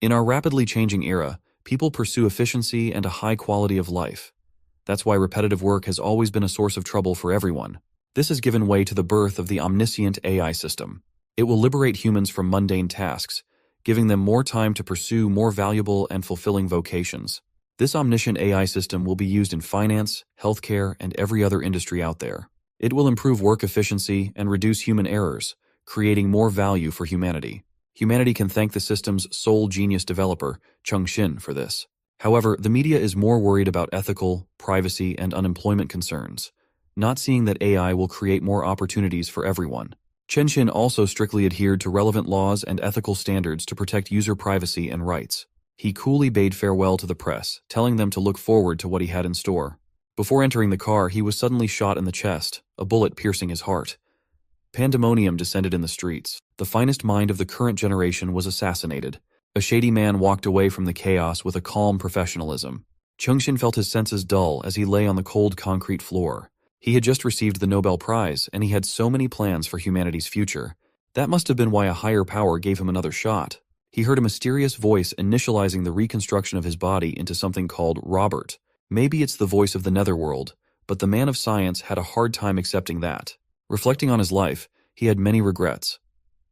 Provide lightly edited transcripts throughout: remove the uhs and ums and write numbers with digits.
In our rapidly changing era, people pursue efficiency and a high quality of life. That's why repetitive work has always been a source of trouble for everyone. This has given way to the birth of the omniscient AI system. It will liberate humans from mundane tasks, giving them more time to pursue more valuable and fulfilling vocations. This omniscient AI system will be used in finance, healthcare, and every other industry out there. It will improve work efficiency and reduce human errors, creating more value for humanity. Humanity can thank the system's sole genius developer, Chung-Shin, for this. However, the media is more worried about ethical, privacy, and unemployment concerns, not seeing that AI will create more opportunities for everyone. Chen-Shin also strictly adhered to relevant laws and ethical standards to protect user privacy and rights. He coolly bade farewell to the press, telling them to look forward to what he had in store. Before entering the car, he was suddenly shot in the chest, a bullet piercing his heart. Pandemonium descended in the streets. The finest mind of the current generation was assassinated. A shady man walked away from the chaos with a calm professionalism. Chung-Shin felt his senses dull as he lay on the cold concrete floor. He had just received the Nobel Prize, and he had so many plans for humanity's future. That must have been why a higher power gave him another shot. He heard a mysterious voice initializing the reconstruction of his body into something called Robert. Maybe it's the voice of the netherworld, but the man of science had a hard time accepting that. Reflecting on his life, he had many regrets.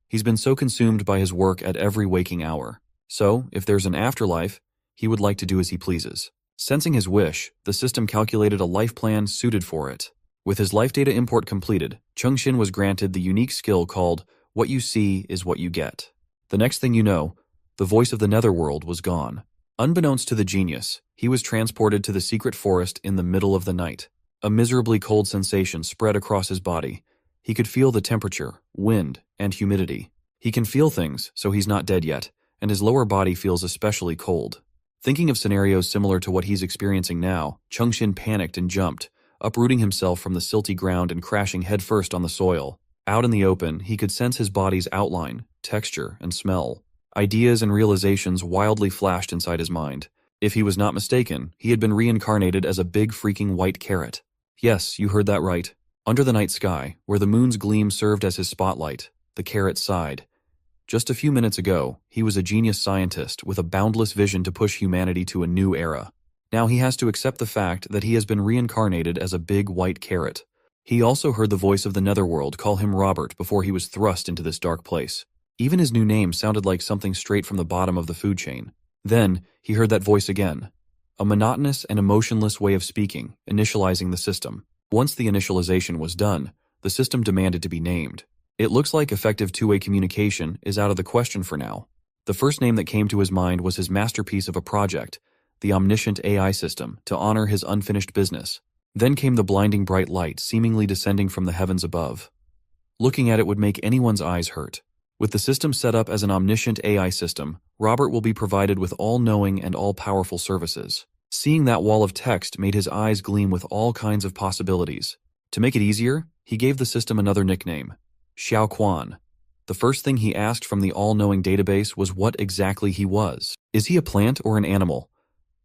He's been so consumed by his work at every waking hour. So, if there's an afterlife, he would like to do as he pleases. Sensing his wish, the system calculated a life plan suited for it. With his life data import completed, Chung-Shin was granted the unique skill called, "What you see is what you get." The next thing you know, the voice of the netherworld was gone. Unbeknownst to the genius, he was transported to the secret forest in the middle of the night. A miserably cold sensation spread across his body. He could feel the temperature, wind, and humidity. He can feel things, so he's not dead yet, and his lower body feels especially cold. Thinking of scenarios similar to what he's experiencing now, Chung-Shin panicked and jumped, uprooting himself from the silty ground and crashing headfirst on the soil. Out in the open, he could sense his body's outline, texture, and smell. Ideas and realizations wildly flashed inside his mind. If he was not mistaken, he had been reincarnated as a big freaking white carrot. Yes, you heard that right. Under the night sky, where the moon's gleam served as his spotlight, the carrot sighed. Just a few minutes ago, he was a genius scientist with a boundless vision to push humanity to a new era. Now he has to accept the fact that he has been reincarnated as a big white carrot. He also heard the voice of the netherworld call him Robert before he was thrust into this dark place. Even his new name sounded like something straight from the bottom of the food chain. Then, he heard that voice again. A monotonous and emotionless way of speaking, initializing the system. Once the initialization was done, the system demanded to be named. It looks like effective two-way communication is out of the question for now. The first name that came to his mind was his masterpiece of a project, the omniscient AI system, to honor his unfinished business. Then came the blinding bright light seemingly descending from the heavens above. Looking at it would make anyone's eyes hurt. With the system set up as an omniscient AI system, Robert will be provided with all-knowing and all-powerful services. Seeing that wall of text made his eyes gleam with all kinds of possibilities. To make it easier, he gave the system another nickname, Xiao Quan. The first thing he asked from the all-knowing database was what exactly he was. Is he a plant or an animal?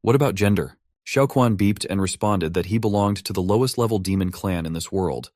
What about gender? Xiao Quan beeped and responded that he belonged to the lowest level demon clan in this world,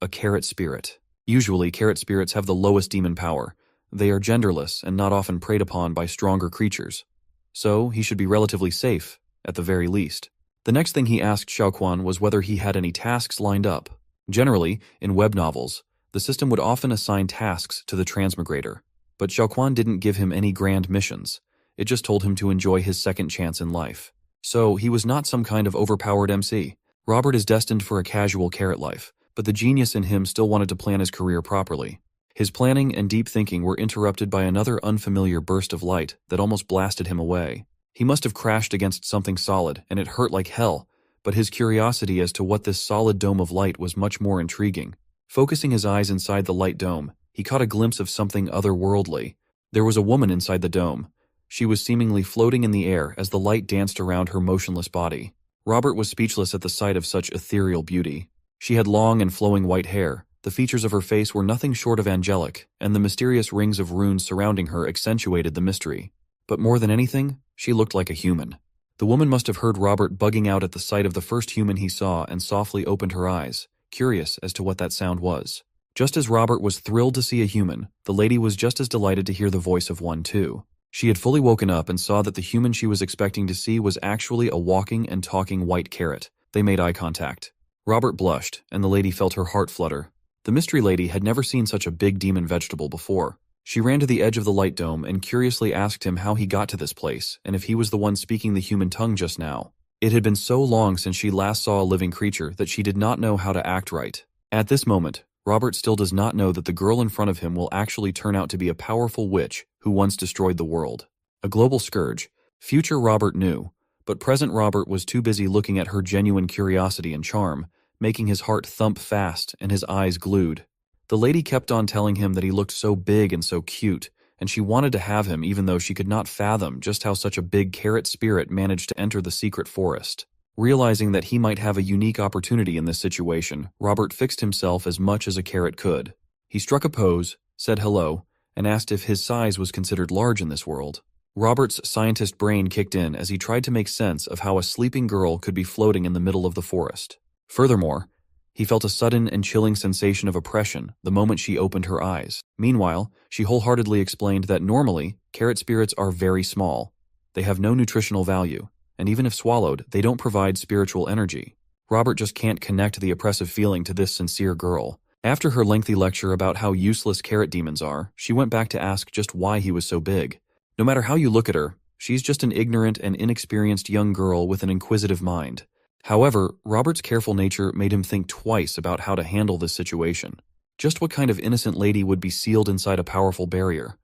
a carrot spirit. Usually, carrot spirits have the lowest demon power. They are genderless and not often preyed upon by stronger creatures. So, he should be relatively safe, at the very least. The next thing he asked Xiao Quan was whether he had any tasks lined up. Generally, in web novels, the system would often assign tasks to the transmigrator, but Xiao Quan didn't give him any grand missions. It just told him to enjoy his second chance in life. So, he was not some kind of overpowered MC. Robert is destined for a casual carrot life, but the genius in him still wanted to plan his career properly. His planning and deep thinking were interrupted by another unfamiliar burst of light that almost blasted him away. He must have crashed against something solid, and it hurt like hell, but his curiosity as to what this solid dome of light was much more intriguing. Focusing his eyes inside the light dome, he caught a glimpse of something otherworldly. There was a woman inside the dome. She was seemingly floating in the air as the light danced around her motionless body. Robert was speechless at the sight of such ethereal beauty. She had long and flowing white hair. The features of her face were nothing short of angelic, and the mysterious rings of runes surrounding her accentuated the mystery. But more than anything, she looked like a human. The woman must have heard Robert bugging out at the sight of the first human he saw and softly opened her eyes, curious as to what that sound was. Just as Robert was thrilled to see a human, the lady was just as delighted to hear the voice of one too. She had fully woken up and saw that the human she was expecting to see was actually a walking and talking white carrot. They made eye contact. Robert blushed, and the lady felt her heart flutter. The mystery lady had never seen such a big demon vegetable before. She ran to the edge of the light dome and curiously asked him how he got to this place, and if he was the one speaking the human tongue just now. It had been so long since she last saw a living creature that she did not know how to act right. At this moment, Robert still does not know that the girl in front of him will actually turn out to be a powerful witch who once destroyed the world. A global scourge. Future Robert knew, but present Robert was too busy looking at her genuine curiosity and charm, making his heart thump fast and his eyes glued. The lady kept on telling him that he looked so big and so cute, and she wanted to have him even though she could not fathom just how such a big carrot spirit managed to enter the secret forest. Realizing that he might have a unique opportunity in this situation, Robert fixed himself as much as a carrot could. He struck a pose, said hello, and asked if his size was considered large in this world. Robert's scientist brain kicked in as he tried to make sense of how a sleeping girl could be floating in the middle of the forest. Furthermore, he felt a sudden and chilling sensation of oppression the moment she opened her eyes. Meanwhile, she wholeheartedly explained that normally, carrot spirits are very small. They have no nutritional value, and even if swallowed, they don't provide spiritual energy. Robert just can't connect the oppressive feeling to this sincere girl. After her lengthy lecture about how useless carrot demons are, she went back to ask just why he was so big. No matter how you look at her, she's just an ignorant and inexperienced young girl with an inquisitive mind. However, Robert's careful nature made him think twice about how to handle this situation. Just what kind of innocent lady would be sealed inside a powerful barrier?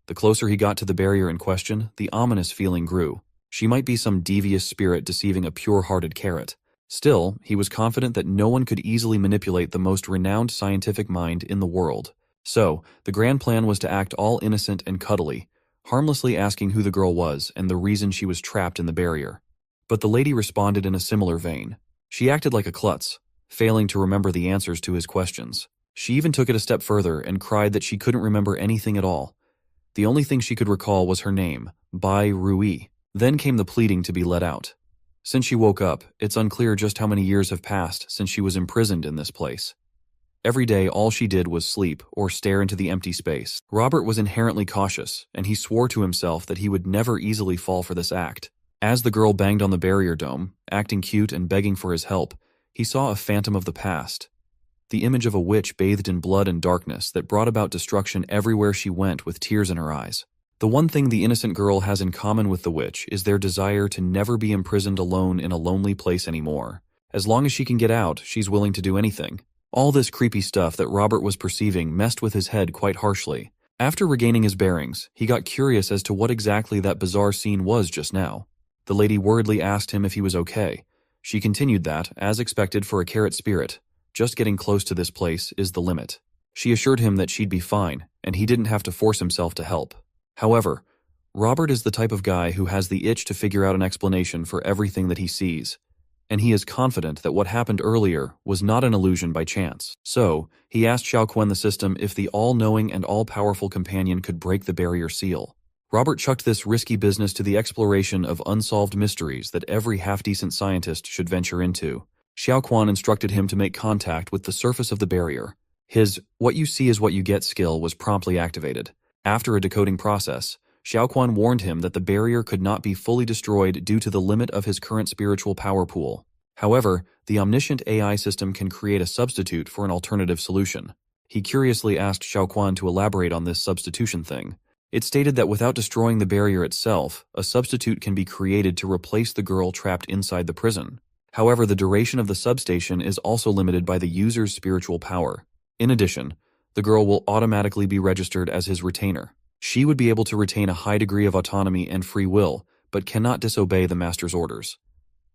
The closer he got to the barrier in question, the ominous feeling grew. She might be some devious spirit deceiving a pure-hearted carrot. Still, he was confident that no one could easily manipulate the most renowned scientific mind in the world. So, the grand plan was to act all innocent and cuddly, harmlessly asking who the girl was and the reason she was trapped in the barrier. But the lady responded in a similar vein. She acted like a klutz, failing to remember the answers to his questions. She even took it a step further and cried that she couldn't remember anything at all. The only thing she could recall was her name, Bai Rui. Then came the pleading to be let out. Since she woke up, it's unclear just how many years have passed since she was imprisoned in this place. Every day, all she did was sleep or stare into the empty space. Robert was inherently cautious, and he swore to himself that he would never easily fall for this act. As the girl banged on the barrier dome, acting cute and begging for his help, he saw a phantom of the past. The image of a witch bathed in blood and darkness that brought about destruction everywhere she went with tears in her eyes. The one thing the innocent girl has in common with the witch is their desire to never be imprisoned alone in a lonely place anymore. As long as she can get out, she's willing to do anything. All this creepy stuff that Robert was perceiving messed with his head quite harshly. After regaining his bearings, he got curious as to what exactly that bizarre scene was just now. The lady worriedly asked him if he was okay. She continued that, as expected for a carrot spirit, just getting close to this place is the limit. She assured him that she'd be fine, and he didn't have to force himself to help. However, Robert is the type of guy who has the itch to figure out an explanation for everything that he sees, and he is confident that what happened earlier was not an illusion by chance. So, he asked Xiaoquan the system if the all-knowing and all-powerful companion could break the barrier seal. Robert chucked this risky business to the exploration of unsolved mysteries that every half-decent scientist should venture into. Xiaoquan instructed him to make contact with the surface of the barrier. His "what you see is what you get" skill was promptly activated. After a decoding process, Xiaoquan warned him that the barrier could not be fully destroyed due to the limit of his current spiritual power pool. However, the omniscient AI system can create a substitute for an alternative solution. He curiously asked Xiaoquan to elaborate on this substitution thing. It stated that without destroying the barrier itself, a substitute can be created to replace the girl trapped inside the prison. However, the duration of the substation is also limited by the user's spiritual power. In addition, the girl will automatically be registered as his retainer. She would be able to retain a high degree of autonomy and free will, but cannot disobey the master's orders.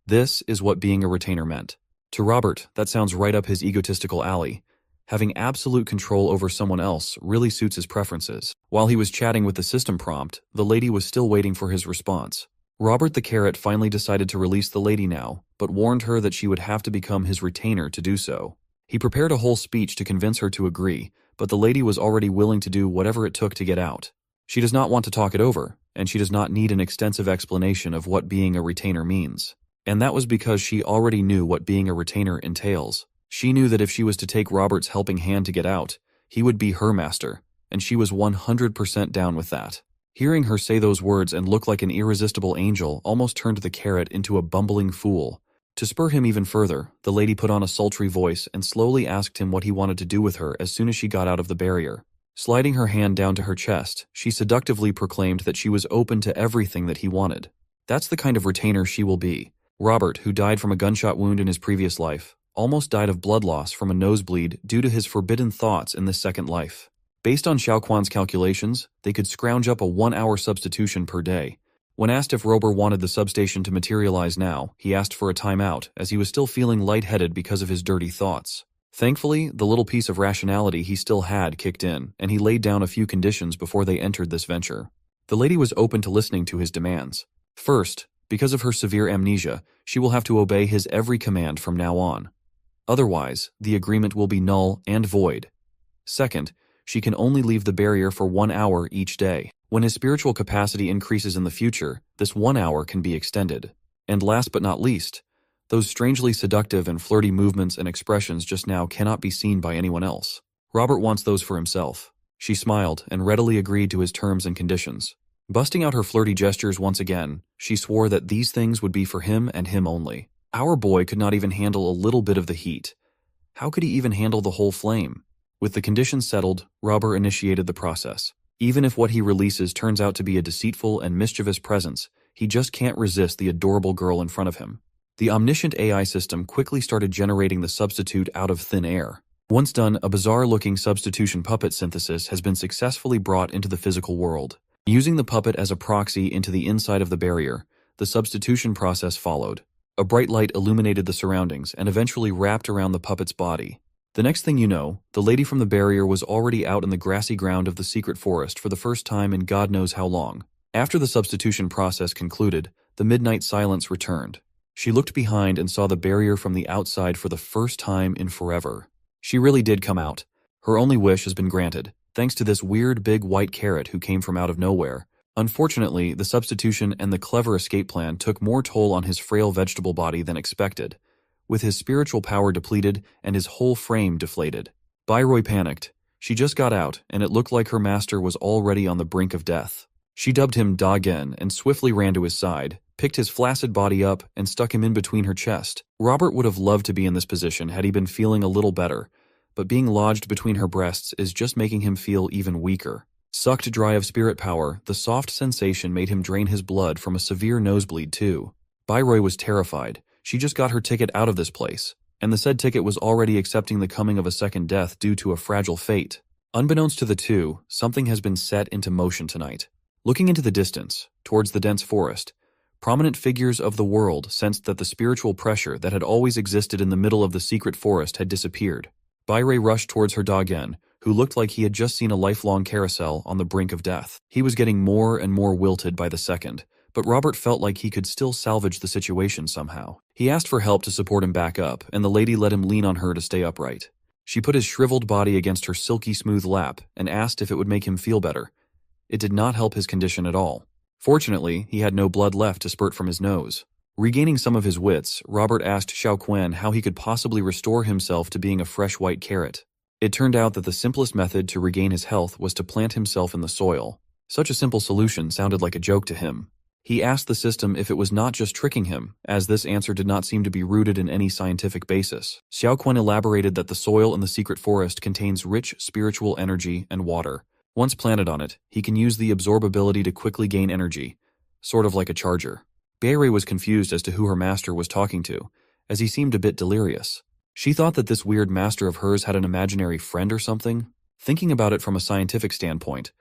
This is what being a retainer meant. To Robert, that sounds right up his egotistical alley. Having absolute control over someone else really suits his preferences. While he was chatting with the system prompt, the lady was still waiting for his response. Robert the carrot finally decided to release the lady now, but warned her that she would have to become his retainer to do so. He prepared a whole speech to convince her to agree, but the lady was already willing to do whatever it took to get out. She does not want to talk it over, and she does not need an extensive explanation of what being a retainer means. And that was because she already knew what being a retainer entails. She knew that if she was to take Robert's helping hand to get out, he would be her master, and she was 100% down with that. Hearing her say those words and look like an irresistible angel almost turned the carrot into a bumbling fool. To spur him even further, the lady put on a sultry voice and slowly asked him what he wanted to do with her as soon as she got out of the barrier. Sliding her hand down to her chest, she seductively proclaimed that she was open to everything that he wanted. That's the kind of retainer she will be. Robert, who died from a gunshot wound in his previous life, almost died of blood loss from a nosebleed due to his forbidden thoughts in this second life. Based on Xiaoquan's calculations, they could scrounge up a 1-hour substitution per day. When asked if Robert wanted the substation to materialize now, he asked for a timeout, as he was still feeling lightheaded because of his dirty thoughts. Thankfully, the little piece of rationality he still had kicked in, and he laid down a few conditions before they entered this venture. The lady was open to listening to his demands. First, because of her severe amnesia, she will have to obey his every command from now on. Otherwise, the agreement will be null and void. Second, she can only leave the barrier for 1 hour each day. When his spiritual capacity increases in the future, this 1 hour can be extended. And last but not least, those strangely seductive and flirty movements and expressions just now cannot be seen by anyone else. Robert wants those for himself. She smiled and readily agreed to his terms and conditions. Busting out her flirty gestures once again, she swore that these things would be for him and him only. Our boy could not even handle a little bit of the heat. How could he even handle the whole flame? With the conditions settled, Robert initiated the process. Even if what he releases turns out to be a deceitful and mischievous presence, he just can't resist the adorable girl in front of him. The omniscient AI system quickly started generating the substitute out of thin air. Once done, a bizarre-looking substitution puppet synthesis has been successfully brought into the physical world. Using the puppet as a proxy into the inside of the barrier, the substitution process followed. A bright light illuminated the surroundings and eventually wrapped around the puppet's body. The next thing you know, the lady from the barrier was already out in the grassy ground of the secret forest for the first time in God knows how long. After the substitution process concluded, the midnight silence returned. She looked behind and saw the barrier from the outside for the first time in forever. She really did come out. Her only wish has been granted, thanks to this weird big white carrot who came from out of nowhere. Unfortunately, the substitution and the clever escape plan took more toll on his frail vegetable body than expected. With his spiritual power depleted and his whole frame deflated. Bairoy panicked. She just got out, and it looked like her master was already on the brink of death. She dubbed him Da Gen and swiftly ran to his side, picked his flaccid body up, and stuck him in between her chest. Robert would have loved to be in this position had he been feeling a little better, but being lodged between her breasts is just making him feel even weaker. Sucked dry of spirit power, the soft sensation made him drain his blood from a severe nosebleed too. Bairoy was terrified. She just got her ticket out of this place, and the said ticket was already accepting the coming of a second death due to a fragile fate. Unbeknownst to the two, something has been set into motion tonight. Looking into the distance, towards the dense forest, prominent figures of the world sensed that the spiritual pressure that had always existed in the middle of the secret forest had disappeared. Bairoy rushed towards her Dogen, who looked like he had just seen a lifelong carousel on the brink of death. He was getting more and more wilted by the second, but Robert felt like he could still salvage the situation somehow. He asked for help to support him back up, and the lady let him lean on her to stay upright. She put his shriveled body against her silky smooth lap and asked if it would make him feel better. It did not help his condition at all. Fortunately, he had no blood left to spurt from his nose. Regaining some of his wits, Robert asked Xiaoquan how he could possibly restore himself to being a fresh white carrot. It turned out that the simplest method to regain his health was to plant himself in the soil. Such a simple solution sounded like a joke to him. He asked the system if it was not just tricking him, as this answer did not seem to be rooted in any scientific basis. Xiaoquan elaborated that the soil in the secret forest contains rich spiritual energy and water. Once planted on it, he can use the absorbability to quickly gain energy, sort of like a charger. Bairoy was confused as to who her master was talking to, as he seemed a bit delirious. She thought that this weird master of hers had an imaginary friend or something. Thinking about it from a scientific standpoint,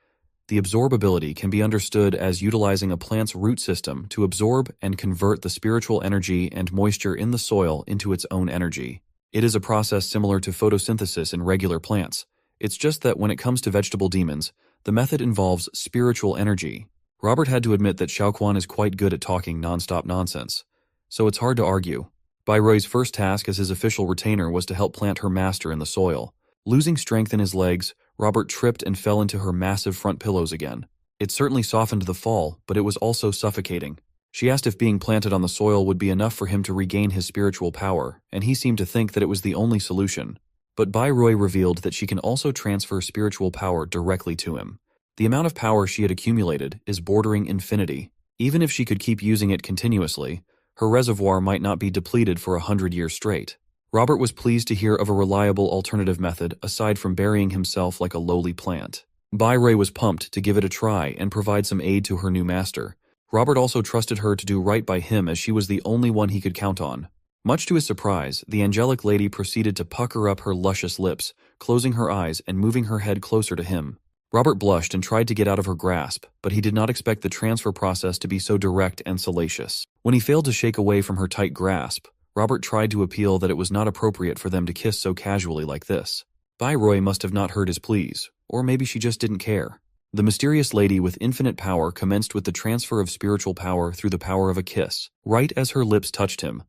the absorbability can be understood as utilizing a plant's root system to absorb and convert the spiritual energy and moisture in the soil into its own energy. It is a process similar to photosynthesis in regular plants. It's just that when it comes to vegetable demons, the method involves spiritual energy. Robert had to admit that Xiaoquan is quite good at talking non-stop nonsense, so it's hard to argue. Bairoy's first task as his official retainer was to help plant her master in the soil. Losing strength in his legs, Robert tripped and fell into her massive front pillows again. It certainly softened the fall, but it was also suffocating. She asked if being planted on the soil would be enough for him to regain his spiritual power, and he seemed to think that it was the only solution. But Bairoy revealed that she can also transfer spiritual power directly to him. The amount of power she had accumulated is bordering infinity. Even if she could keep using it continuously, her reservoir might not be depleted for 100 years straight. Robert was pleased to hear of a reliable alternative method aside from burying himself like a lowly plant. Bai was pumped to give it a try and provide some aid to her new master. Robert also trusted her to do right by him as she was the only one he could count on. Much to his surprise, the angelic lady proceeded to pucker up her luscious lips, closing her eyes and moving her head closer to him. Robert blushed and tried to get out of her grasp, but he did not expect the transfer process to be so direct and salacious. When he failed to shake away from her tight grasp, Robert tried to appeal that it was not appropriate for them to kiss so casually like this. Bai must have not heard his pleas, or maybe she just didn't care. The mysterious lady with infinite power commenced with the transfer of spiritual power through the power of a kiss. Right as her lips touched him,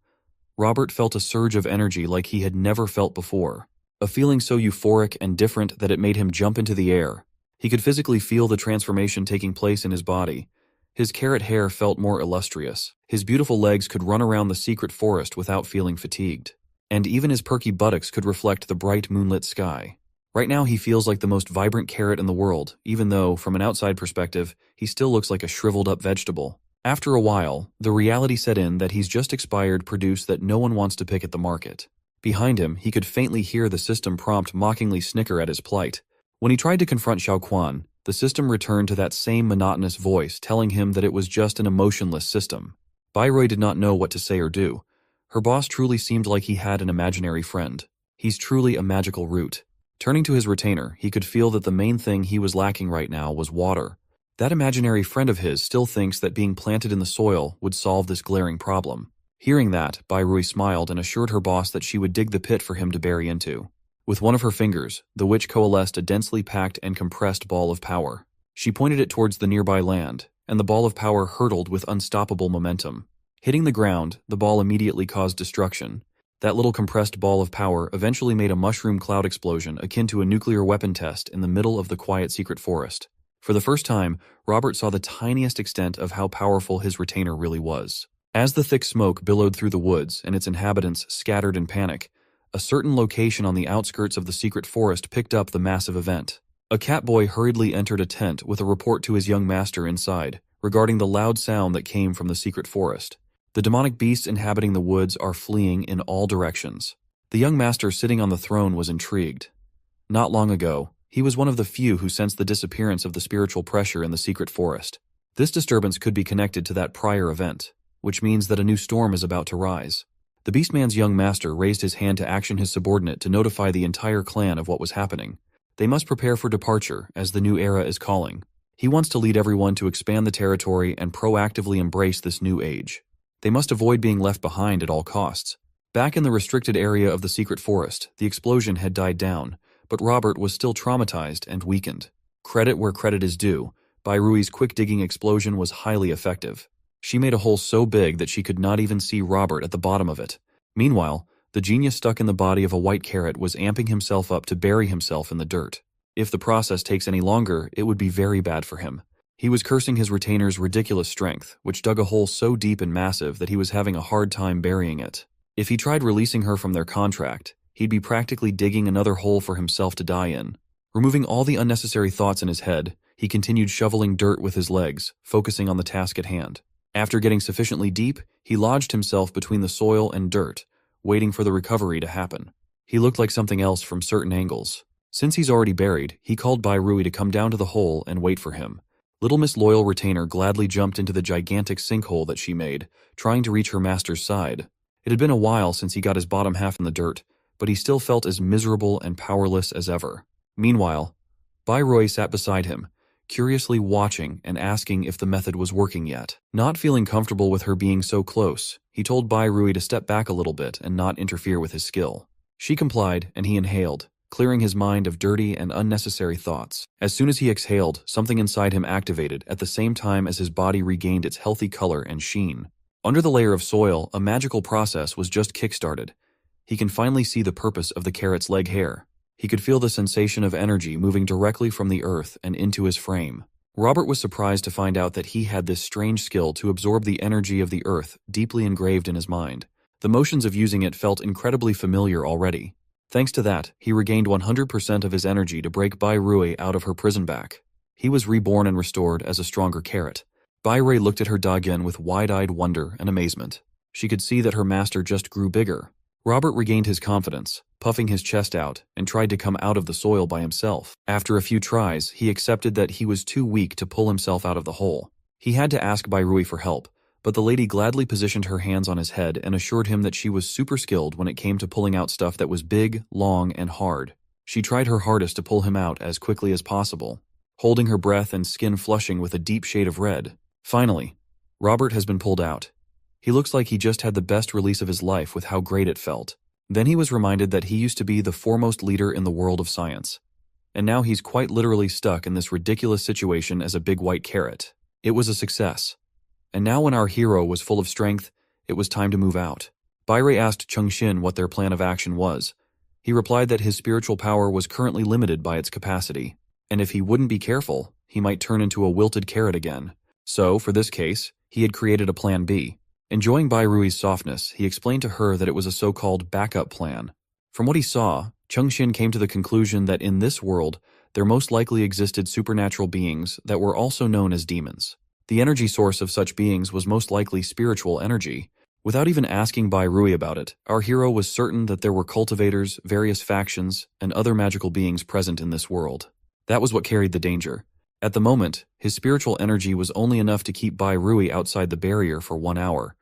Robert felt a surge of energy like he had never felt before. A feeling so euphoric and different that it made him jump into the air. He could physically feel the transformation taking place in his body. His carrot hair felt more illustrious. His beautiful legs could run around the secret forest without feeling fatigued. And even his perky buttocks could reflect the bright moonlit sky. Right now he feels like the most vibrant carrot in the world, even though, from an outside perspective, he still looks like a shriveled up vegetable. After a while, the reality set in that he's just expired produce that no one wants to pick at the market. Behind him, he could faintly hear the system prompt mockingly snicker at his plight. When he tried to confront Xiao Quan, the system returned to that same monotonous voice telling him that it was just an emotionless system. Bai did not know what to say or do. Her boss truly seemed like he had an imaginary friend. He's truly a magical root. Turning to his retainer, he could feel that the main thing he was lacking right now was water. That imaginary friend of his still thinks that being planted in the soil would solve this glaring problem. Hearing that, Bai smiled and assured her boss that she would dig the pit for him to bury into. With one of her fingers, the witch coalesced a densely packed and compressed ball of power. She pointed it towards the nearby land, and the ball of power hurtled with unstoppable momentum. Hitting the ground, the ball immediately caused destruction. That little compressed ball of power eventually made a mushroom cloud explosion akin to a nuclear weapon test in the middle of the quiet secret forest. For the first time, Robert saw the tiniest extent of how powerful his retainer really was. As the thick smoke billowed through the woods and its inhabitants scattered in panic, a certain location on the outskirts of the secret forest picked up the massive event. A catboy hurriedly entered a tent with a report to his young master inside regarding the loud sound that came from the secret forest. The demonic beasts inhabiting the woods are fleeing in all directions. The young master sitting on the throne was intrigued. Not long ago, he was one of the few who sensed the disappearance of the spiritual pressure in the secret forest. This disturbance could be connected to that prior event, which means that a new storm is about to rise. The Beastman's young master raised his hand to action his subordinate to notify the entire clan of what was happening. They must prepare for departure, as the new era is calling. He wants to lead everyone to expand the territory and proactively embrace this new age. They must avoid being left behind at all costs. Back in the restricted area of the secret forest, the explosion had died down, but Robert was still traumatized and weakened. Credit where credit is due, Bairui's quick-digging explosion was highly effective. She made a hole so big that she could not even see Robert at the bottom of it. Meanwhile, the genius stuck in the body of a white carrot was amping himself up to bury himself in the dirt. If the process takes any longer, it would be very bad for him. He was cursing his retainer's ridiculous strength, which dug a hole so deep and massive that he was having a hard time burying it. If he tried releasing her from their contract, he'd be practically digging another hole for himself to die in. Removing all the unnecessary thoughts in his head, he continued shoveling dirt with his legs, focusing on the task at hand. After getting sufficiently deep, he lodged himself between the soil and dirt, waiting for the recovery to happen. He looked like something else from certain angles. Since he's already buried, he called Bairui to come down to the hole and wait for him. Little Miss Loyal Retainer gladly jumped into the gigantic sinkhole that she made, trying to reach her master's side. It had been a while since he got his bottom half in the dirt, but he still felt as miserable and powerless as ever. Meanwhile, Bairui sat beside him, curiously watching and asking if the method was working yet. Not feeling comfortable with her being so close, he told Bairui to step back a little bit and not interfere with his skill. She complied, and he inhaled, clearing his mind of dirty and unnecessary thoughts. As soon as he exhaled, something inside him activated at the same time as his body regained its healthy color and sheen. Under the layer of soil, a magical process was just kick-started. He can finally see the purpose of the carrot's leg hair. He could feel the sensation of energy moving directly from the earth and into his frame. Robert was surprised to find out that he had this strange skill to absorb the energy of the earth deeply engraved in his mind. The motions of using it felt incredibly familiar already. Thanks to that, he regained 100% of his energy to break Bairui out of her prison back. He was reborn and restored as a stronger carrot. Bai looked at her Dagen with wide-eyed wonder and amazement. She could see that her master just grew bigger. Robert regained his confidence, puffing his chest out, and tried to come out of the soil by himself. After a few tries, he accepted that he was too weak to pull himself out of the hole. He had to ask Bai for help, but the lady gladly positioned her hands on his head and assured him that she was super skilled when it came to pulling out stuff that was big, long, and hard. She tried her hardest to pull him out as quickly as possible, holding her breath and skin flushing with a deep shade of red. Finally, Robert has been pulled out. He looks like he just had the best release of his life with how great it felt. Then he was reminded that he used to be the foremost leader in the world of science. And now he's quite literally stuck in this ridiculous situation as a big white carrot. It was a success. And now when our hero was full of strength, it was time to move out. Bai asked Chengxin what their plan of action was. He replied that his spiritual power was currently limited by its capacity, and if he wouldn't be careful, he might turn into a wilted carrot again. So, for this case, he had created a plan B. Enjoying Bairui's softness, he explained to her that it was a so-called backup plan. From what he saw, Chengxin came to the conclusion that in this world, there most likely existed supernatural beings that were also known as demons. The energy source of such beings was most likely spiritual energy. Without even asking Bairui about it, our hero was certain that there were cultivators, various factions, and other magical beings present in this world. That was what carried the danger. At the moment, his spiritual energy was only enough to keep Bairui outside the barrier for 1 hour.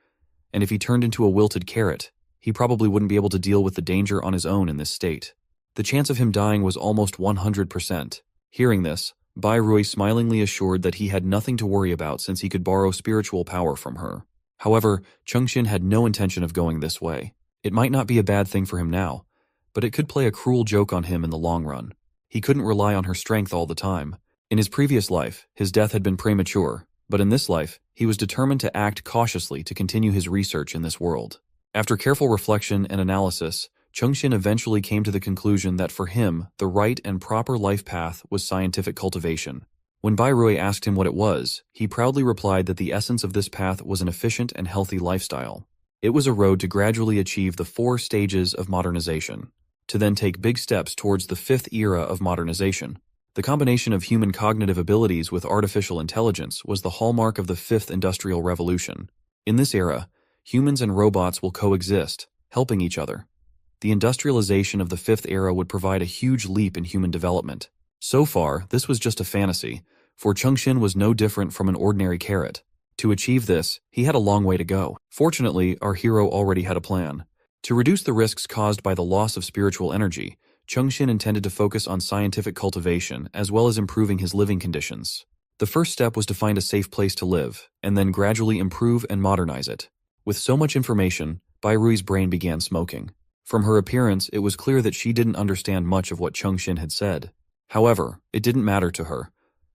And if he turned into a wilted carrot, he probably wouldn't be able to deal with the danger on his own in this state. The chance of him dying was almost 100%. Hearing this, Bairui smilingly assured that he had nothing to worry about since he could borrow spiritual power from her. However, Chengxin had no intention of going this way. It might not be a bad thing for him now, but it could play a cruel joke on him in the long run. He couldn't rely on her strength all the time. In his previous life, his death had been premature, but in this life, he was determined to act cautiously to continue his research in this world. After careful reflection and analysis, Chengxin eventually came to the conclusion that for him, the right and proper life path was scientific cultivation. When Bairui asked him what it was, he proudly replied that the essence of this path was an efficient and healthy lifestyle. It was a road to gradually achieve the 4 stages of modernization, to then take big steps towards the 5th era of modernization. The combination of human cognitive abilities with artificial intelligence was the hallmark of the 5th industrial revolution. In this era, humans and robots will coexist, helping each other. The industrialization of the 5th era would provide a huge leap in human development. So far, this was just a fantasy, for Chengxin was no different from an ordinary carrot. To achieve this, he had a long way to go. Fortunately, our hero already had a plan. To reduce the risks caused by the loss of spiritual energy, Chengxin intended to focus on scientific cultivation as well as improving his living conditions. The first step was to find a safe place to live, and then gradually improve and modernize it. With so much information, Bairui's brain began smoking. From her appearance, it was clear that she didn't understand much of what Chengxin had said. However, it didn't matter to her.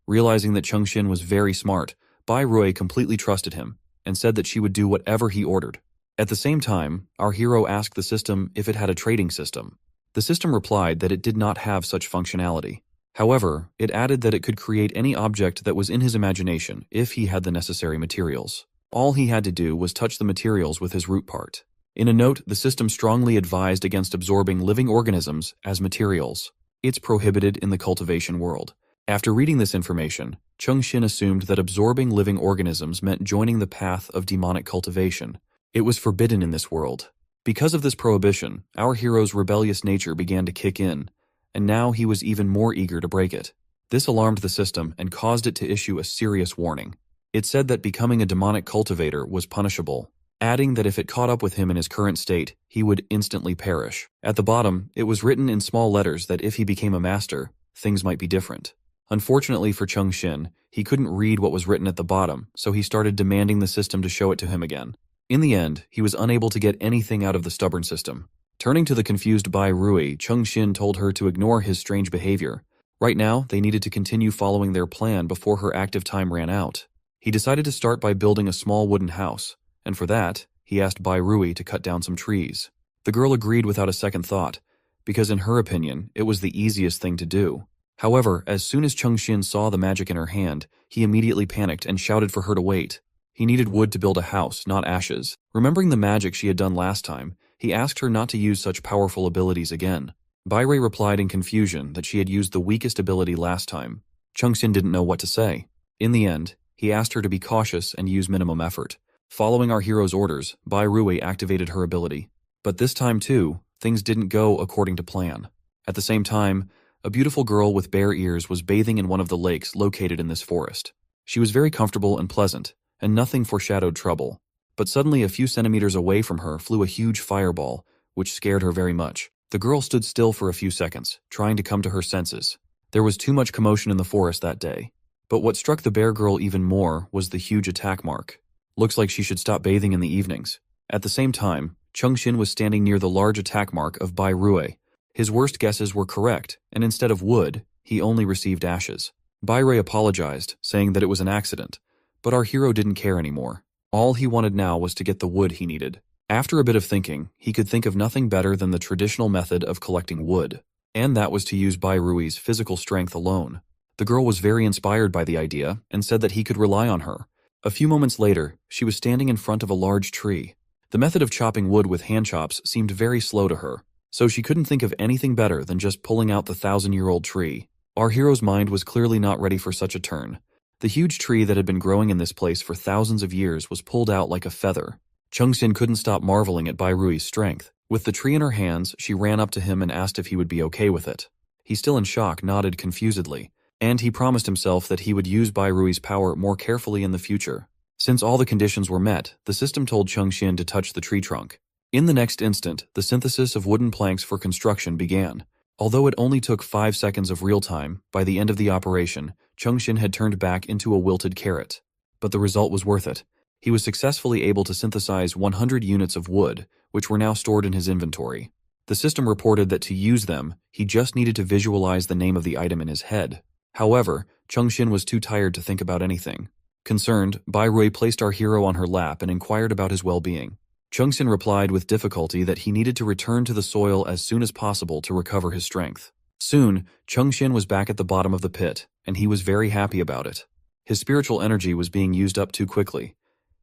Realizing that Chengxin was very smart, Bairui completely trusted him and said that she would do whatever he ordered. At the same time, our hero asked the system if it had a trading system. The system replied that it did not have such functionality. However, it added that it could create any object that was in his imagination if he had the necessary materials. All he had to do was touch the materials with his root part. In a note, the system strongly advised against absorbing living organisms as materials. It's prohibited in the cultivation world. After reading this information, Chengxin assumed that absorbing living organisms meant joining the path of demonic cultivation. It was forbidden in this world. Because of this prohibition, our hero's rebellious nature began to kick in, and now he was even more eager to break it. This alarmed the system and caused it to issue a serious warning. It said that becoming a demonic cultivator was punishable, adding that if it caught up with him in his current state, he would instantly perish. At the bottom, it was written in small letters that if he became a master, things might be different. Unfortunately for Chengxin, he couldn't read what was written at the bottom, so he started demanding the system to show it to him again. In the end, he was unable to get anything out of the stubborn system. Turning to the confused Bairui, Chengxin told her to ignore his strange behavior. Right now, they needed to continue following their plan before her active time ran out. He decided to start by building a small wooden house, and for that, he asked Bairui to cut down some trees. The girl agreed without a second thought, because in her opinion, it was the easiest thing to do. However, as soon as Chengxin saw the magic in her hand, he immediately panicked and shouted for her to wait. He needed wood to build a house, not ashes. Remembering the magic she had done last time, he asked her not to use such powerful abilities again. Bairui replied in confusion that she had used the weakest ability last time. Chungxin didn't know what to say. In the end, he asked her to be cautious and use minimum effort. Following our hero's orders, Bai Rui activated her ability. But this time too, things didn't go according to plan. At the same time, a beautiful girl with bare ears was bathing in one of the lakes located in this forest. She was very comfortable and pleasant, and nothing foreshadowed trouble. But suddenly a few centimeters away from her flew a huge fireball, which scared her very much. The girl stood still for a few seconds, trying to come to her senses. There was too much commotion in the forest that day. But what struck the bear girl even more was the huge attack mark. Looks like she should stop bathing in the evenings. At the same time, Chungxin was standing near the large attack mark of Bai Rui. His worst guesses were correct, and instead of wood, he only received ashes. Bai Rui apologized, saying that it was an accident. But our hero didn't care anymore. All he wanted now was to get the wood he needed. After a bit of thinking, he could think of nothing better than the traditional method of collecting wood. And that was to use Bai Rui's physical strength alone. The girl was very inspired by the idea and said that he could rely on her. A few moments later, she was standing in front of a large tree. The method of chopping wood with hand chops seemed very slow to her, so she couldn't think of anything better than just pulling out the 1,000-year-old tree. Our hero's mind was clearly not ready for such a turn. The huge tree that had been growing in this place for thousands of years was pulled out like a feather. Chungxin couldn't stop marveling at Bai Rui's strength. With the tree in her hands, she ran up to him and asked if he would be okay with it. He, still in shock, nodded confusedly, and he promised himself that he would use Bai Rui's power more carefully in the future. Since all the conditions were met, the system told Chungxin to touch the tree trunk. In the next instant, the synthesis of wooden planks for construction began. Although it only took 5 seconds of real time, by the end of the operation, Chungxin had turned back into a wilted carrot. But the result was worth it. He was successfully able to synthesize 100 units of wood, which were now stored in his inventory. The system reported that to use them, he just needed to visualize the name of the item in his head. However, Chungxin was too tired to think about anything. Concerned, Bai Rui placed our hero on her lap and inquired about his well-being. Chungxin replied with difficulty that he needed to return to the soil as soon as possible to recover his strength. Soon, Chungxin was back at the bottom of the pit, and he was very happy about it. His spiritual energy was being used up too quickly.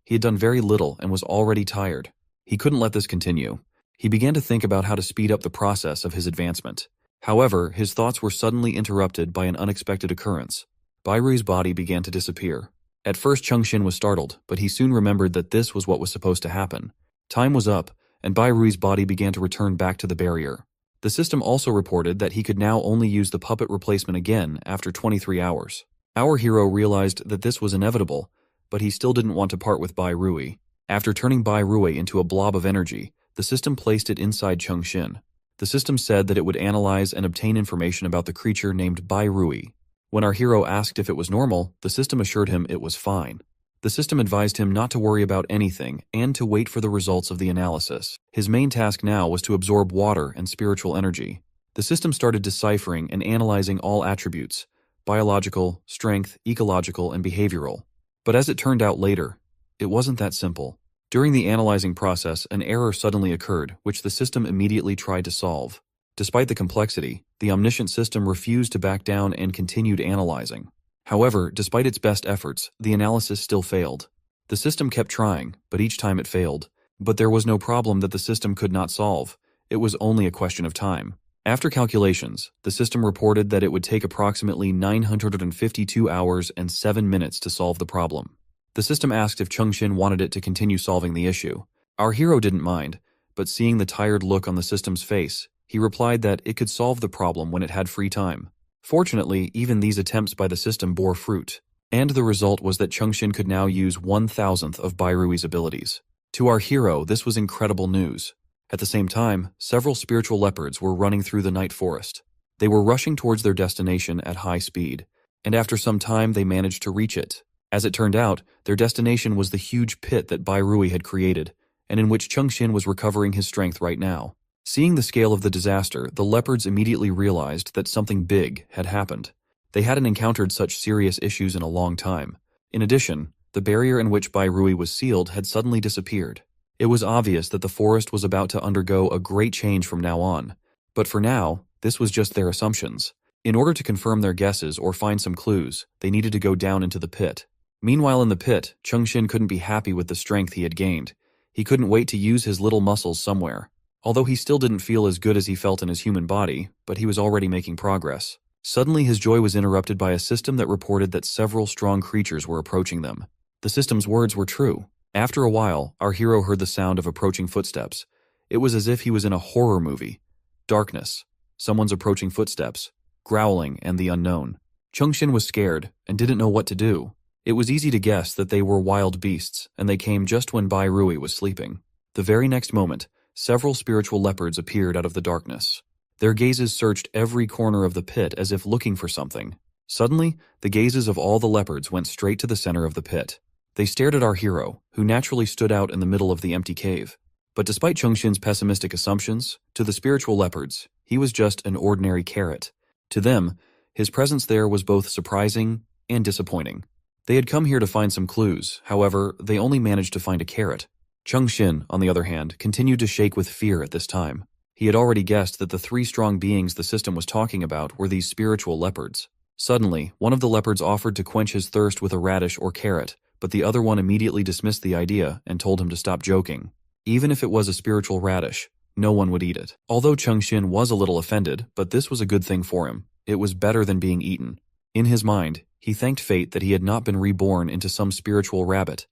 He had done very little and was already tired. He couldn't let this continue. He began to think about how to speed up the process of his advancement. However, his thoughts were suddenly interrupted by an unexpected occurrence. Bai Rui's body began to disappear. At first, Chungxin was startled, but he soon remembered that this was what was supposed to happen. Time was up, and Bai Rui's body began to return back to the barrier. The system also reported that he could now only use the puppet replacement again after 23 hours. Our hero realized that this was inevitable, but he still didn't want to part with Bai Rui. After turning Bai Rui into a blob of energy, the system placed it inside Chungxin. The system said that it would analyze and obtain information about the creature named Bai Rui. When our hero asked if it was normal, the system assured him it was fine. The system advised him not to worry about anything and to wait for the results of the analysis. His main task now was to absorb water and spiritual energy. The system started deciphering and analyzing all attributes: biological, strength, ecological, and behavioral. But as it turned out later, it wasn't that simple. During the analyzing process, an error suddenly occurred, which the system immediately tried to solve. Despite the complexity, the omniscient system refused to back down and continued analyzing. However, despite its best efforts, the analysis still failed. The system kept trying, but each time it failed. But there was no problem that the system could not solve. It was only a question of time. After calculations, the system reported that it would take approximately 952 hours and 7 minutes to solve the problem. The system asked if Chungxin wanted it to continue solving the issue. Our hero didn't mind, but seeing the tired look on the system's face, he replied that it could solve the problem when it had free time. Fortunately, even these attempts by the system bore fruit, and the result was that Chungxin could now use 1/1000th of Bai Rui's abilities. To our hero, this was incredible news. At the same time, several spiritual leopards were running through the night forest. They were rushing towards their destination at high speed, and after some time they managed to reach it. As it turned out, their destination was the huge pit that Bai Rui had created, and in which Chungxin was recovering his strength right now. Seeing the scale of the disaster, the leopards immediately realized that something big had happened. They hadn't encountered such serious issues in a long time. In addition, the barrier in which Bai Rui was sealed had suddenly disappeared. It was obvious that the forest was about to undergo a great change from now on. But for now, this was just their assumptions. In order to confirm their guesses or find some clues, they needed to go down into the pit. Meanwhile in the pit, Chungxin couldn't be happy with the strength he had gained. He couldn't wait to use his little muscles somewhere. Although he still didn't feel as good as he felt in his human body, but he was already making progress. Suddenly his joy was interrupted by a system that reported that several strong creatures were approaching them. The system's words were true. After a while, our hero heard the sound of approaching footsteps. It was as if he was in a horror movie. Darkness, someone's approaching footsteps, growling, and the unknown. Chengxin was scared and didn't know what to do. It was easy to guess that they were wild beasts, and they came just when Bai Rui was sleeping. The very next moment, several spiritual leopards appeared out of the darkness. Their gazes searched every corner of the pit as if looking for something. Suddenly, the gazes of all the leopards went straight to the center of the pit. They stared at our hero, who naturally stood out in the middle of the empty cave. But despite Chengxin's pessimistic assumptions, to the spiritual leopards, he was just an ordinary carrot. To them, his presence there was both surprising and disappointing. They had come here to find some clues, however, they only managed to find a carrot. Chengxin, on the other hand, continued to shake with fear at this time. He had already guessed that the three strong beings the system was talking about were these spiritual leopards. Suddenly, one of the leopards offered to quench his thirst with a radish or carrot, but the other one immediately dismissed the idea and told him to stop joking. Even if it was a spiritual radish, no one would eat it. Although Chengxin was a little offended, but this was a good thing for him. It was better than being eaten. In his mind, he thanked fate that he had not been reborn into some spiritual rabbit,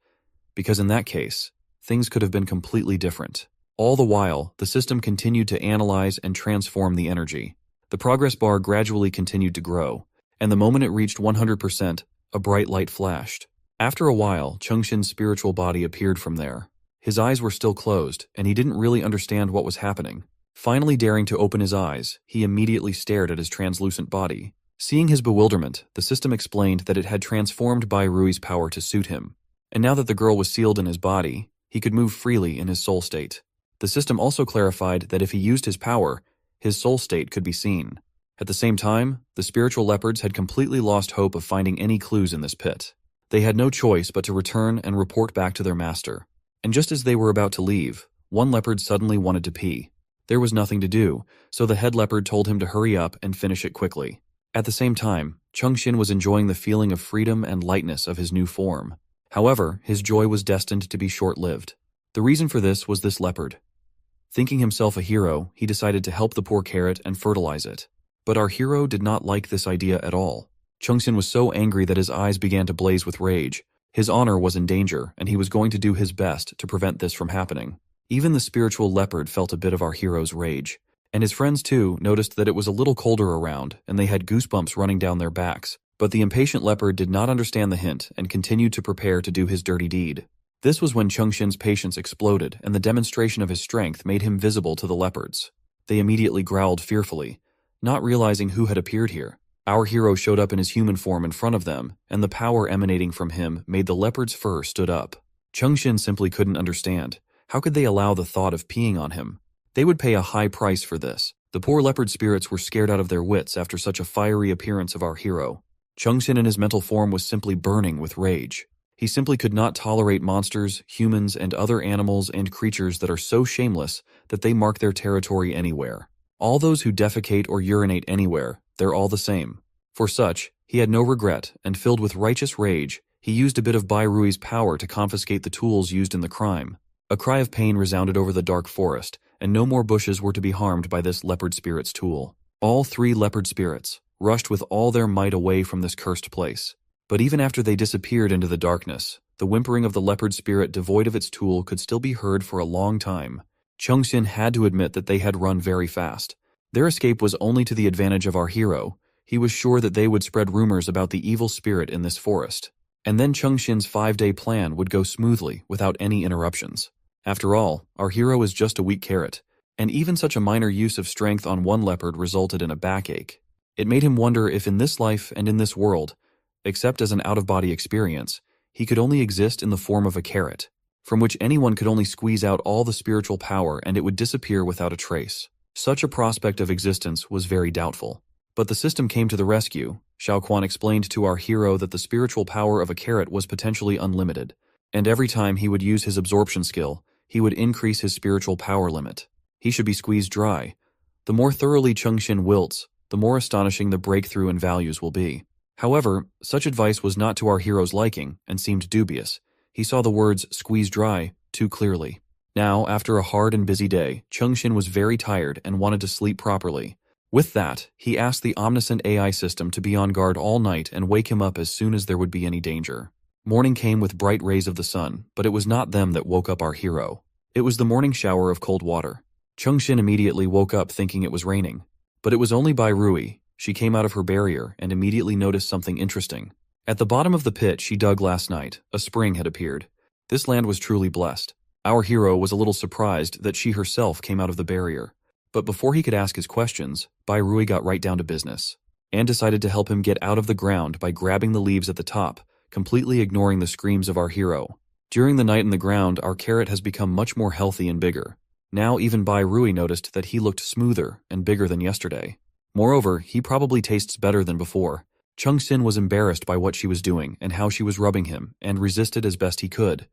because in that case, things could have been completely different. All the while, the system continued to analyze and transform the energy. The progress bar gradually continued to grow, and the moment it reached 100%, a bright light flashed. After a while, Chengxin's spiritual body appeared from there. His eyes were still closed, and he didn't really understand what was happening. Finally daring to open his eyes, he immediately stared at his translucent body. Seeing his bewilderment, the system explained that it had transformed Bai Rui's power to suit him. And now that the girl was sealed in his body, he could move freely in his soul state. The system also clarified that if he used his power, his soul state could be seen. At the same time, the spiritual leopards had completely lost hope of finding any clues in this pit. They had no choice but to return and report back to their master. And just as they were about to leave, one leopard suddenly wanted to pee. There was nothing to do, so the head leopard told him to hurry up and finish it quickly. At the same time, Chengxin was enjoying the feeling of freedom and lightness of his new form. However, his joy was destined to be short-lived. The reason for this was this leopard. Thinking himself a hero, he decided to help the poor carrot and fertilize it. But our hero did not like this idea at all. Chengxin was so angry that his eyes began to blaze with rage. His honor was in danger, and he was going to do his best to prevent this from happening. Even the spiritual leopard felt a bit of our hero's rage. And his friends, too, noticed that it was a little colder around, and they had goosebumps running down their backs. But the impatient leopard did not understand the hint and continued to prepare to do his dirty deed. This was when Chengxin's patience exploded, and the demonstration of his strength made him visible to the leopards. They immediately growled fearfully, not realizing who had appeared here. Our hero showed up in his human form in front of them, and the power emanating from him made the leopard's fur stood up. Chengxin simply couldn't understand. How could they allow the thought of peeing on him? They would pay a high price for this. The poor leopard spirits were scared out of their wits after such a fiery appearance of our hero. Chengxin in his mental form was simply burning with rage. He simply could not tolerate monsters, humans, and other animals and creatures that are so shameless that they mark their territory anywhere. All those who defecate or urinate anywhere, they're all the same. For such, he had no regret, and filled with righteous rage, he used a bit of Bai Rui's power to confiscate the tools used in the crime. A cry of pain resounded over the dark forest, and no more bushes were to be harmed by this leopard spirit's tool. All three leopard spirits rushed with all their might away from this cursed place. But even after they disappeared into the darkness, the whimpering of the leopard spirit devoid of its tool could still be heard for a long time. Chengxin had to admit that they had run very fast. Their escape was only to the advantage of our hero. He was sure that they would spread rumors about the evil spirit in this forest. And then Chengxin's 5-day plan would go smoothly without any interruptions. After all, our hero is just a weak carrot, and even such a minor use of strength on one leopard resulted in a backache. It made him wonder if in this life and in this world, except as an out-of-body experience, he could only exist in the form of a carrot, from which anyone could only squeeze out all the spiritual power and it would disappear without a trace. Such a prospect of existence was very doubtful. But the system came to the rescue. Xiao Quan explained to our hero that the spiritual power of a carrot was potentially unlimited, and every time he would use his absorption skill, he would increase his spiritual power limit. He should be squeezed dry. The more thoroughly Chengxin wilts, the more astonishing the breakthrough in values will be. However, such advice was not to our hero's liking and seemed dubious. He saw the words "squeeze dry" too clearly. Now, after a hard and busy day, Chengxin was very tired and wanted to sleep properly. With that, he asked the omniscient AI system to be on guard all night and wake him up as soon as there would be any danger. Morning came with bright rays of the sun, but it was not them that woke up our hero. It was the morning shower of cold water. Chung-shin immediately woke up thinking it was raining. But it was only Bai Rui. She came out of her barrier and immediately noticed something interesting. At the bottom of the pit she dug last night, a spring had appeared. This land was truly blessed. Our hero was a little surprised that she herself came out of the barrier. But before he could ask his questions, Bai Rui got right down to business, and decided to help him get out of the ground by grabbing the leaves at the top, completely ignoring the screams of our hero. During the night in the ground, our carrot has become much more healthy and bigger. Now even Bai Rui noticed that he looked smoother and bigger than yesterday. Moreover, he probably tastes better than before. Chung-sin was embarrassed by what she was doing and how she was rubbing him, and resisted as best he could.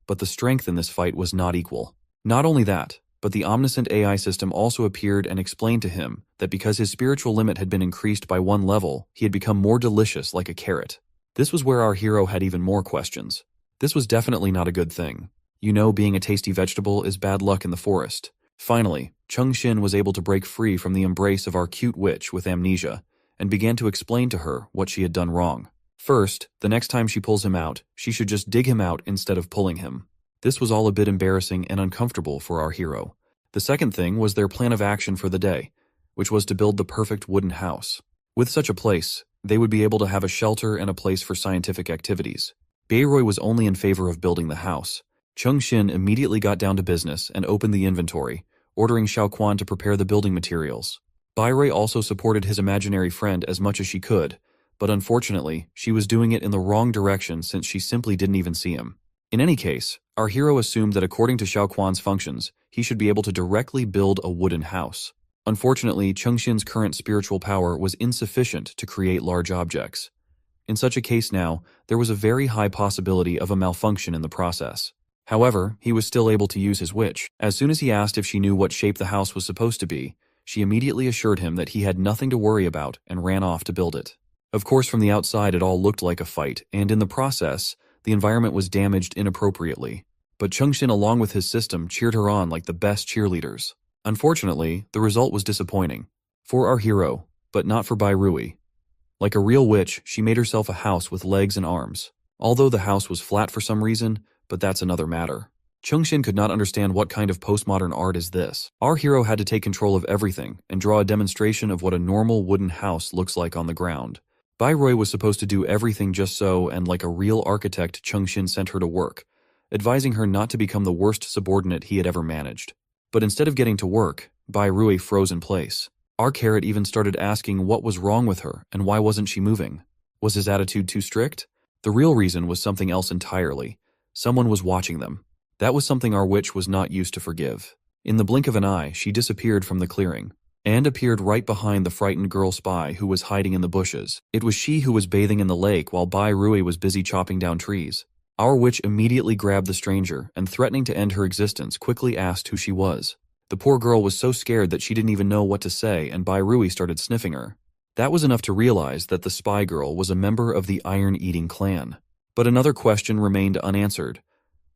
But the strength in this fight was not equal. Not only that, but the omniscient AI system also appeared and explained to him that because his spiritual limit had been increased by 1 level, he had become more delicious like a carrot. This was where our hero had even more questions. This was definitely not a good thing. You know, being a tasty vegetable is bad luck in the forest. Finally, Chung-shin was able to break free from the embrace of our cute witch with amnesia, and began to explain to her what she had done wrong. First, the next time she pulls him out, she should just dig him out instead of pulling him. This was all a bit embarrassing and uncomfortable for our hero. The second thing was their plan of action for the day, which was to build the perfect wooden house. With such a place, they would be able to have a shelter and a place for scientific activities. Bayroi was only in favor of building the house. Chung-shin immediately got down to business and opened the inventory, ordering Xiaoquan to prepare the building materials. Bayroi also supported his imaginary friend as much as she could, but unfortunately, she was doing it in the wrong direction since she simply didn't even see him. In any case, our hero assumed that according to Xiaoquan's functions, he should be able to directly build a wooden house. Unfortunately, Chung-shin's current spiritual power was insufficient to create large objects. In such a case now, there was a very high possibility of a malfunction in the process. However, he was still able to use his witch. As soon as he asked if she knew what shape the house was supposed to be, she immediately assured him that he had nothing to worry about and ran off to build it. Of course, from the outside it all looked like a fight, and in the process, the environment was damaged inappropriately. But Chung-shin along with his system cheered her on like the best cheerleaders. Unfortunately, the result was disappointing. For our hero, but not for Bai Rui. Like a real witch, she made herself a house with legs and arms. Although the house was flat for some reason, but that's another matter. Chung-shin could not understand what kind of postmodern art is this. Our hero had to take control of everything and draw a demonstration of what a normal wooden house looks like on the ground. Bayroi was supposed to do everything just so, and like a real architect, Chung-shin sent her to work, advising her not to become the worst subordinate he had ever managed. But instead of getting to work, Bayroi froze in place. Our carrot even started asking what was wrong with her and why wasn't she moving. Was his attitude too strict? The real reason was something else entirely. Someone was watching them. That was something our witch was not used to forgive. In the blink of an eye, she disappeared from the clearing, and appeared right behind the frightened girl spy who was hiding in the bushes. It was she who was bathing in the lake while Bai Rui was busy chopping down trees. Our witch immediately grabbed the stranger and, threatening to end her existence, quickly asked who she was. The poor girl was so scared that she didn't even know what to say, and Bai Rui started sniffing her. That was enough to realize that the spy girl was a member of the Iron-Eating clan. But another question remained unanswered.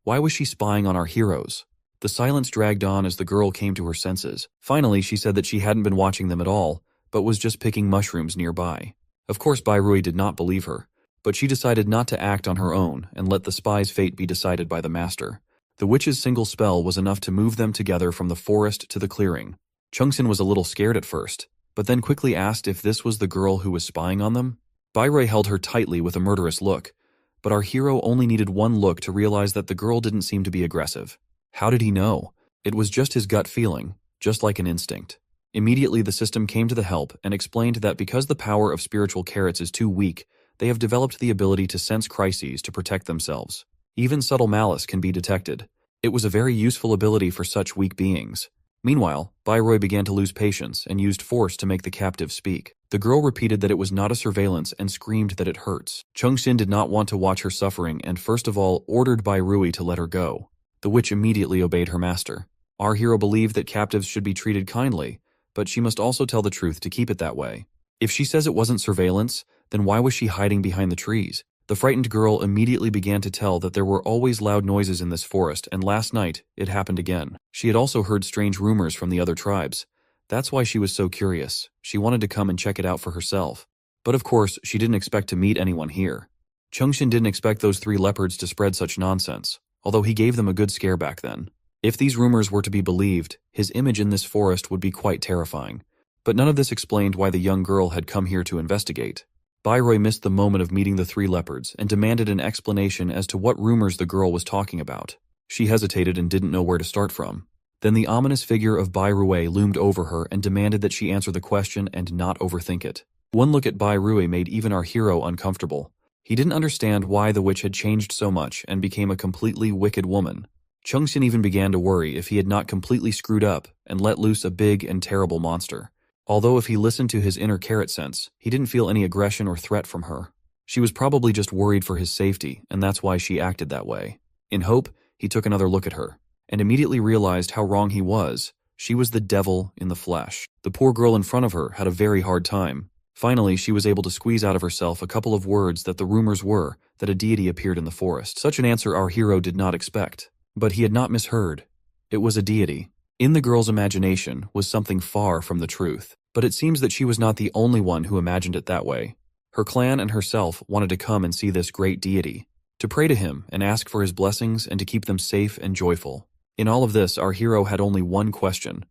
Why was she spying on our heroes? The silence dragged on as the girl came to her senses. Finally, she said that she hadn't been watching them at all, but was just picking mushrooms nearby. Of course, Bai Rui did not believe her, but she decided not to act on her own and let the spy's fate be decided by the master. The witch's single spell was enough to move them together from the forest to the clearing. Chung-sin was a little scared at first, but then quickly asked if this was the girl who was spying on them. Bai Rui held her tightly with a murderous look, but our hero only needed one look to realize that the girl didn't seem to be aggressive. How did he know? It was just his gut feeling, just like an instinct. Immediately the system came to the help and explained that because the power of spiritual carrots is too weak, they have developed the ability to sense crises to protect themselves. Even subtle malice can be detected. It was a very useful ability for such weak beings. Meanwhile, Bayroi began to lose patience and used force to make the captive speak. The girl repeated that it was not a surveillance and screamed that it hurts. Chung-sin did not want to watch her suffering and first of all ordered Bayroi to let her go. The witch immediately obeyed her master. Our hero believed that captives should be treated kindly, but she must also tell the truth to keep it that way. If she says it wasn't surveillance, then why was she hiding behind the trees? The frightened girl immediately began to tell that there were always loud noises in this forest, and last night, it happened again. She had also heard strange rumors from the other tribes. That's why she was so curious. She wanted to come and check it out for herself. But of course, she didn't expect to meet anyone here. Chungshin didn't expect those 3 leopards to spread such nonsense, although he gave them a good scare back then. If these rumors were to be believed, his image in this forest would be quite terrifying. But none of this explained why the young girl had come here to investigate. Bairoy missed the moment of meeting the 3 leopards and demanded an explanation as to what rumors the girl was talking about. She hesitated and didn't know where to start from. Then the ominous figure of Bairuei loomed over her and demanded that she answer the question and not overthink it. One look at Bairuei made even our hero uncomfortable. He didn't understand why the witch had changed so much and became a completely wicked woman. Chungshin even began to worry if he had not completely screwed up and let loose a big and terrible monster. Although if he listened to his inner carrot sense, he didn't feel any aggression or threat from her. She was probably just worried for his safety, and that's why she acted that way. In hope, he took another look at her, and immediately realized how wrong he was. She was the devil in the flesh. The poor girl in front of her had a very hard time. Finally, she was able to squeeze out of herself a couple of words that the rumors were that a deity appeared in the forest. Such an answer our hero did not expect. But he had not misheard. It was a deity. In the girl's imagination was something far from the truth. But it seems that she was not the only one who imagined it that way. Her clan and herself wanted to come and see this great deity, to pray to him and ask for his blessings and to keep them safe and joyful. In all of this, our hero had only one question.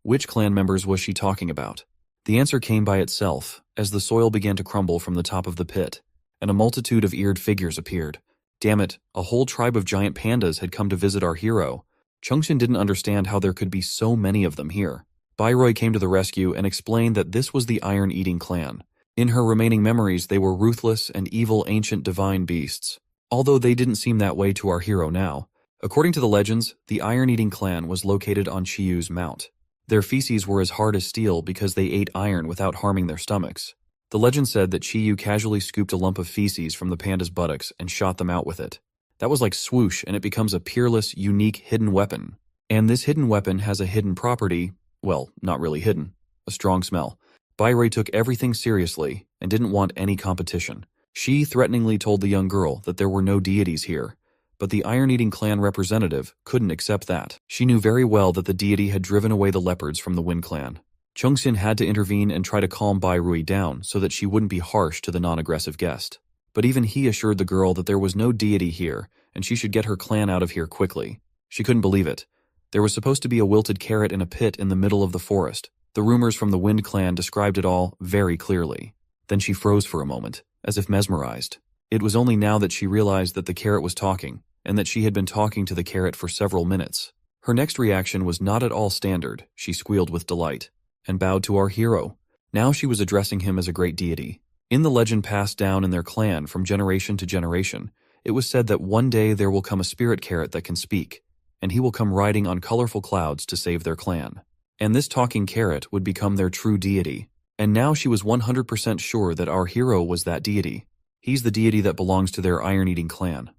Which clan members was she talking about? The answer came by itself, as the soil began to crumble from the top of the pit, and a multitude of eared figures appeared. Damn it, a whole tribe of giant pandas had come to visit our hero. Chungshin didn't understand how there could be so many of them here. Bairoy came to the rescue and explained that this was the Iron-Eating clan. In her remaining memories, they were ruthless and evil ancient divine beasts, although they didn't seem that way to our hero now. According to the legends, the Iron-Eating clan was located on Chiyu's mount. Their feces were as hard as steel because they ate iron without harming their stomachs. The legend said that Chiyu casually scooped a lump of feces from the panda's buttocks and shot them out with it. That was like swoosh, and it becomes a peerless, unique, hidden weapon. And this hidden weapon has a hidden property. Well, not really hidden. A strong smell. Bairoy took everything seriously and didn't want any competition. She threateningly told the young girl that there were no deities here, but the Iron-Eating clan representative couldn't accept that. She knew very well that the deity had driven away the leopards from the Wind clan. Chungshin had to intervene and try to calm Bairoy down so that she wouldn't be harsh to the non-aggressive guest. But even he assured the girl that there was no deity here and she should get her clan out of here quickly. She couldn't believe it. There was supposed to be a wilted carrot in a pit in the middle of the forest. The rumors from the Wind clan described it all very clearly. Then she froze for a moment, as if mesmerized. It was only now that she realized that the carrot was talking, and that she had been talking to the carrot for several minutes. Her next reaction was not at all standard. She squealed with delight, and bowed to our hero. Now she was addressing him as a great deity. In the legend passed down in their clan from generation to generation, it was said that one day there will come a spirit carrot that can speak, and he will come riding on colorful clouds to save their clan. And this talking carrot would become their true deity. And now she was 100% sure that our hero was that deity. He's the deity that belongs to their Iron-Eating clan.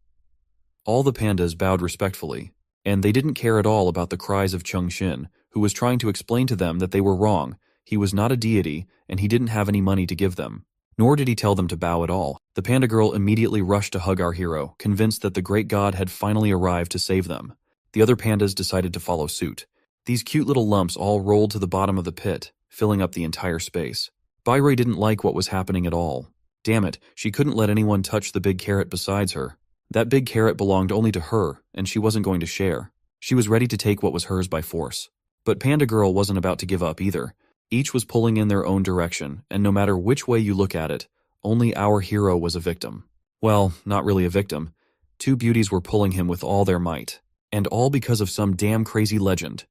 All the pandas bowed respectfully, and they didn't care at all about the cries of Chungshin, who was trying to explain to them that they were wrong. He was not a deity, and he didn't have any money to give them. Nor did he tell them to bow at all. The panda girl immediately rushed to hug our hero, convinced that the great god had finally arrived to save them. The other pandas decided to follow suit. These cute little lumps all rolled to the bottom of the pit, filling up the entire space. Bairoy didn't like what was happening at all. Damn it, she couldn't let anyone touch the big carrot besides her. That big carrot belonged only to her, and she wasn't going to share. She was ready to take what was hers by force. But Panda Girl wasn't about to give up either. Each was pulling in their own direction, and no matter which way you look at it, only our hero was a victim. Well, not really a victim. Two beauties were pulling him with all their might. And all because of some damn crazy legend.